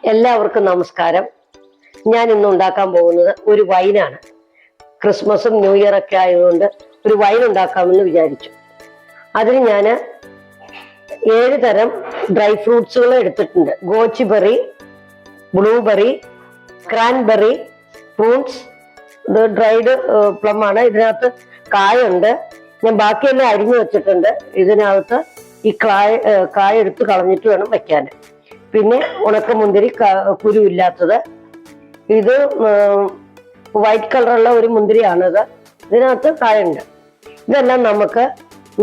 എല്ലാവർക്കും നമസ്കാരം. ഞാൻ ഇന്ന് ഉണ്ടാക്കാൻ പോകുന്നത് ഒരു വൈനാണ്. ക്രിസ്മസും ന്യൂ ഇയർ ഒക്കെ ആയതുകൊണ്ട് ഒരു വൈൻ ഉണ്ടാക്കാമെന്ന് വിചാരിച്ചു. അതിന് ഞാൻ 7 തരം ഡ്രൈ ഫ്രൂട്ട്സുകൾ എടുത്തിട്ടുണ്ട്. ഗോച്ചിബെറി, ബ്ലൂബെറി, ക്രാൻബെറി, ഫ്രൂട്ട്സ്. ഇത് ഡ്രൈഡ് പ്ലം ആണ്. ഇതിനകത്ത് കായുണ്ട്. ഞാൻ ബാക്കിയെല്ലാം അരിഞ്ഞു വെച്ചിട്ടുണ്ട്. ഇതിനകത്ത് ഈ കായ എടുത്ത് കളഞ്ഞിട്ട് വേണം വെക്കാൻ. പിന്നെ ഉണക്കമുന്തിരി, കുരുവില്ലാത്തത്. ഇത് വൈറ്റ് കളറുള്ള ഒരു മുന്തിരിയാണിത്. ഇതിനകത്ത് കായുണ്ട്. ഇതെല്ലാം നമുക്ക്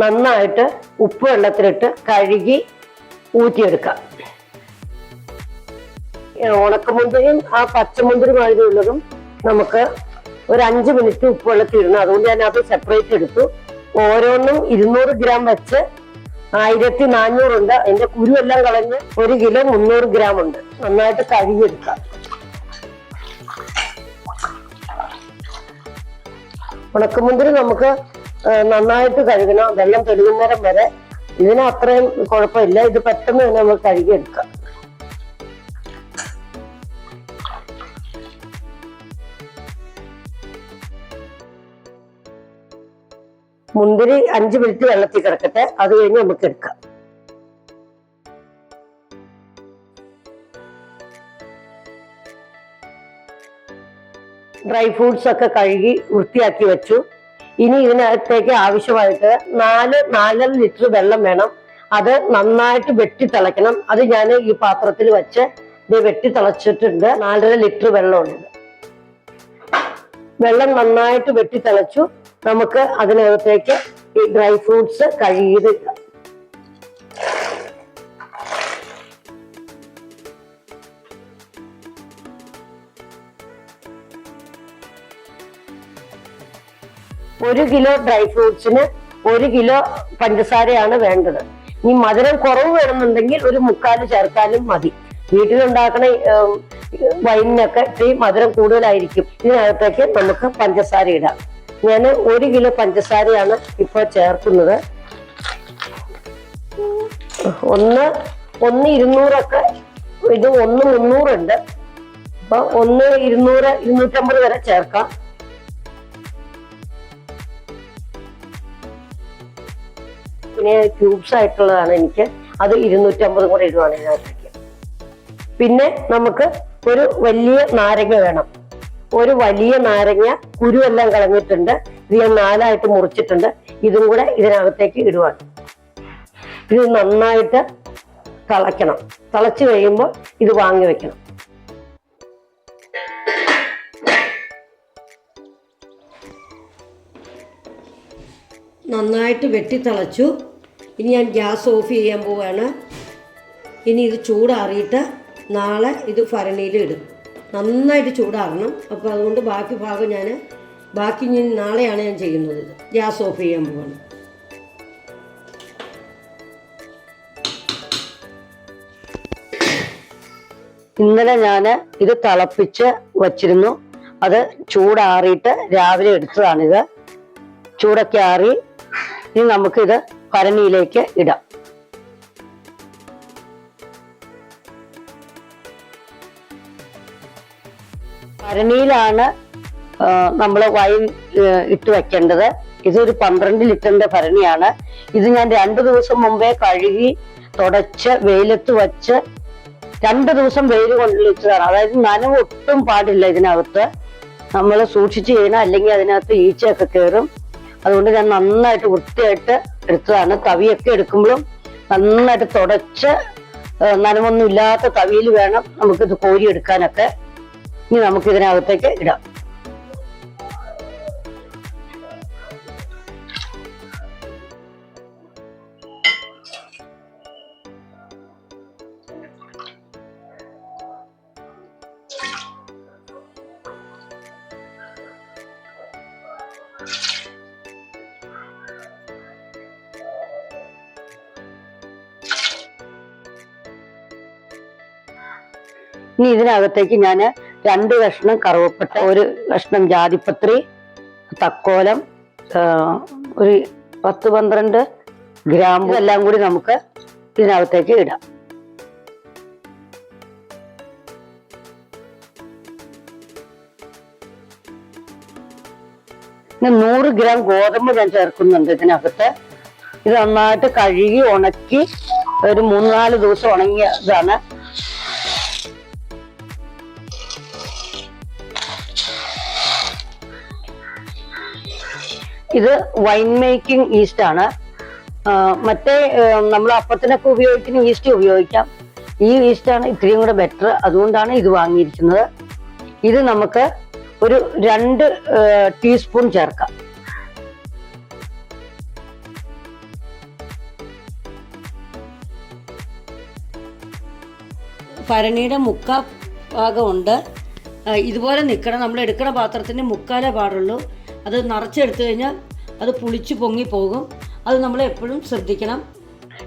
നന്നായിട്ട് ഉപ്പ് വെള്ളത്തിലിട്ട് കഴുകി ഊറ്റിയെടുക്കാം. ഉണക്കമുന്തിരിയും ആ പച്ചമുന്തിരിയുമായതുള്ളതും നമുക്ക് ഒരു 5 മിനിറ്റ് ഉപ്പ് വെള്ളത്തിൽ ഇടണം. അതുകൊണ്ട് ഞാൻ അത് സെപ്പറേറ്റ് എടുത്തു. ഓരോന്നും 200 ഗ്രാം വെച്ച് 1400 ഉണ്ട്. അതിന്റെ കുരുവെല്ലാം കളഞ്ഞ് 1 കിലോ 300 ഗ്രാം ഉണ്ട്. നന്നായിട്ട് കഴുകിയെടുക്കാം. ഉണക്കമുന്തിരി നമുക്ക് നന്നായിട്ട് കഴുകണം, വെള്ളം തെളിയുന്നേരം വരെ. ഇതിന് അത്രയും കുഴപ്പമില്ല. ഇത് പെട്ടെന്ന് തന്നെ നമുക്ക് കഴുകിയെടുക്കാം. മുന്തിരി 5 മിനിറ്റ് വെള്ളത്തിൽ കിടക്കട്ടെ. അത് കഴിഞ്ഞ് നമുക്ക് എടുക്കാം. ഡ്രൈ ഫ്രൂട്ട്സ് ഒക്കെ കഴുകി വൃത്തിയാക്കി വെച്ചു. ഇനി ഇതിനകത്തേക്ക് ആവശ്യമായിട്ട് 4-4.5 ലിറ്റർ വെള്ളം വേണം. അത് നന്നായിട്ട് വെട്ടി തിളയ്ക്കണം. അത് ഞാൻ ഈ പാത്രത്തിൽ വെച്ച് ഇത് വെട്ടി തിളച്ചിട്ടുണ്ട്. 4.5 ലിറ്റർ വെള്ളമുണ്ട്. വെള്ളം നന്നായിട്ട് വെട്ടി തിളച്ചു. നമുക്ക് അതിനകത്തേക്ക് ഈ ഡ്രൈ ഫ്രൂട്ട്സ് കഴുകിയത് ഇടാം. ഒരു കിലോ ഡ്രൈ ഫ്രൂട്ട്സിന് 1 കിലോ പഞ്ചസാരയാണ് വേണ്ടത്. ഇനി മധുരം കുറവ് വേണമെന്നുണ്ടെങ്കിൽ ഒരു 3/4 ചേർത്താലും മതി. വീട്ടിലുണ്ടാക്കണ വൈനിനൊക്കെ ഇത്തിരി മധുരം കൂടുതലായിരിക്കും. ഇതിനകത്തേക്ക് നമുക്ക് പഞ്ചസാര ഇടാം. ഞാൻ 1 കിലോ പഞ്ചസാരയാണ് ഇപ്പൊ ചേർക്കുന്നത്. 1 200 ഇത് 1 300 ഉണ്ട്. അപ്പൊ 1 200 250 വരെ ചേർക്കാം. പിന്നെ ക്യൂബ്സ് ആയിട്ടുള്ളതാണ് എനിക്ക്. അത് 250 കൂടെ ഇടുവാണ് ഇതിനകത്തേക്ക്. പിന്നെ നമുക്ക് ഒരു വലിയ നാരങ്ങ വേണം. ഒരു വലിയ നാരങ്ങ കുരുവെല്ലാം കളഞ്ഞിട്ടുണ്ട്. ഇത് ഞാൻ 4ആയിട്ട് മുറിച്ചിട്ടുണ്ട്. ഇതും കൂടെ ഇതിനകത്തേക്ക് ഇടുവാണ്. ഇത് നന്നായിട്ട് തിളയ്ക്കണം. തിളച്ച് കഴിയുമ്പോൾ ഇത് വാങ്ങി വെക്കണം. നന്നായിട്ട് വെട്ടി തിളച്ചു. ഇനി ഞാൻ ഗ്യാസ് ഓഫ് ചെയ്യാൻ പോവുകയാണ്. ഇനി ഇത് ചൂടാറിയിട്ട് നാളെ ഇത് ഭരണിയിൽ ഇടും. നന്നായിട്ട് ചൂടാറണം. അപ്പോൾ അതുകൊണ്ട് ബാക്കി ഭാഗം ബാക്കി നാളെയാണ് ഞാൻ ചെയ്യുന്നത്. ഇത് ഗ്യാസ് ഓഫ് ചെയ്യാൻ പോവാണ്. ഇന്നലെ ഞാൻ ഇത് തിളപ്പിച്ച് വച്ചിരുന്നു. അത് ചൂടാറിയിട്ട് രാവിലെ എടുത്തതാണിത്. ചൂടൊക്കെ ആറി. ഇനി നമുക്കിത് ഭരണിയിലേക്ക് ഇടാം. ഭരണിയിലാണ് നമ്മൾ വൈൻ ഇട്ട് വെക്കേണ്ടത്. ഇതൊരു 12 ലിറ്ററിന്റെ ഭരണിയാണ്. ഇത് ഞാൻ 2 ദിവസം മുമ്പേ കഴുകി തുടച്ച് വെയിലത്ത് വെച്ച് 2 ദിവസം വെയിൽ കൊണ്ടുവച്ചതാണ്. അതായത് നനവ് ഒട്ടും പാടില്ല ഇതിനകത്ത്. നമ്മൾ സൂക്ഷിച്ച് ചെയ്യണം, അല്ലെങ്കിൽ അതിനകത്ത് ഈച്ചയൊക്കെ കയറും. അതുകൊണ്ട് ഞാൻ നന്നായിട്ട് വൃത്തിയായിട്ട് എടുത്തതാണ്. തവിയൊക്കെ എടുക്കുമ്പോഴും നന്നായിട്ട് തുടച്ച് നനവൊന്നും ഇല്ലാത്ത തവിയിൽ വേണം നമുക്കിത് കോരിയെടുക്കാനൊക്കെ. ഇനി നമുക്ക് ഇതിനകത്തേക്ക് ഇടാം. ഇനി ഇതിനകത്തേക്ക് ഞാൻ 2 കഷ്ണം കറുവപ്പട്ട, 1 കഷ്ണം ജാതിപത്രി, തക്കോലം, ഒരു 10-12 ഗ്രാമ്പു എല്ലാം കൂടി നമുക്ക് ഇതിനകത്തേക്ക് ഇടാം. പിന്നെ 100 ഗ്രാം ഗോതമ്പ് ഞാൻ ചേർക്കുന്നുണ്ട് ഇതിനകത്ത്. ഇത് നന്നായിട്ട് കഴുകി ഉണക്കി ഒരു 3-4 ദിവസം ഉണങ്ങിയതാണ്. ഇത് വൈൻ മേക്കിംഗ് ഈസ്റ്റ് ആണ്. മറ്റേ നമ്മൾ അപ്പത്തിനൊക്കെ ഉപയോഗിക്കുന്ന ഈസ്റ്റ് ഉപയോഗിക്കാം. ഈ ഈസ്റ്റാണ് ഇത്രയും കൂടെ ബെറ്റർ, അതുകൊണ്ടാണ് ഇത് വാങ്ങിയിരിക്കുന്നത്. ഇത് നമുക്ക് ഒരു 2 ടീസ്പൂൺ ചേർക്കാം. ഭരണിയുടെ മുക്കാൽ ഭാഗമുണ്ട്. ഇതുപോലെ നിൽക്കണം. നമ്മൾ എടുക്കുന്ന പാത്രത്തിന് മുക്കാലേ പാടുള്ളൂ. അത് നിറച്ചെടുത്തു കഴിഞ്ഞാൽ അത് പുളിച്ച് പൊങ്ങി പോകും. അത് നമ്മൾ എപ്പോഴും ശ്രദ്ധിക്കണം.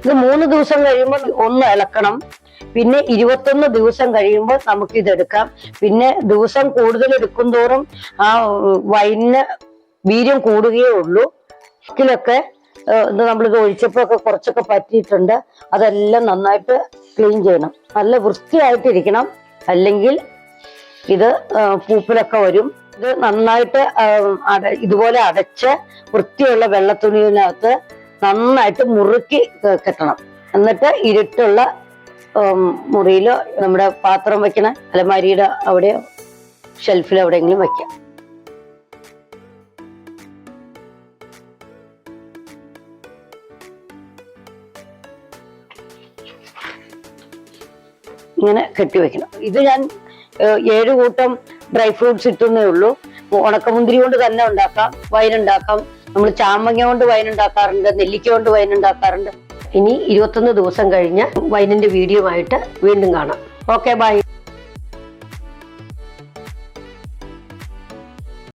ഇത് 3 ദിവസം കഴിയുമ്പോൾ ഒന്ന് ഇളക്കണം. പിന്നെ 21 ദിവസം കഴിയുമ്പോൾ നമുക്ക് ഇതെടുക്കാം. പിന്നെ ദിവസം കൂടുതൽ എടുക്കും തോറും ആ വൈനിന് വീര്യം കൂടുകയേ ഉള്ളൂ. ഇതിലൊക്കെ നമ്മളിത് ഒഴിച്ചപ്പോ ഒക്കെ കുറച്ചൊക്കെ പറ്റിയിട്ടുണ്ട്. അതെല്ലാം നന്നായിട്ട് ക്ലീൻ ചെയ്യണം. നല്ല വൃത്തിയായിട്ടിരിക്കണം, അല്ലെങ്കിൽ ഇത് പൂപ്പിലൊക്കെ വരും. ഇത് നന്നായിട്ട് ഇതുപോലെ അടച്ച് വൃത്തിയുള്ള വെള്ളത്തുണിയിനകത്ത് നന്നായിട്ട് മുറുക്കി കെട്ടണം. എന്നിട്ട് ഇരുട്ടുള്ള മുറിയിലോ നമ്മുടെ പാത്രം വെക്കണ അലമാരിയുടെ അവിടെയോ ഷെൽഫിലോ എവിടെയെങ്കിലും വെക്കാം. ഇങ്ങനെ കെട്ടിവെക്കണം. ഇത് ഞാൻ 7 കൂട്ടം ഡ്രൈ ഫ്രൂട്ട്സ് ഇട്ടുന്നേ ഉള്ളൂ. ഉണക്കമുന്തിരി കൊണ്ട് തന്നെ ഉണ്ടാക്കാം, വൈൻ ഉണ്ടാക്കാം. നമ്മൾ ചാമ്പങ്ങ കൊണ്ട് വൈൻ ഉണ്ടാക്കാറുണ്ട്, നെല്ലിക്ക കൊണ്ട് വൈൻ ഉണ്ടാക്കാറുണ്ട്. ഇനി 21 ദിവസം കഴിഞ്ഞ് വൈനിന്റെ വീഡിയോ ആയിട്ട് വീണ്ടും കാണാം. Okay, by.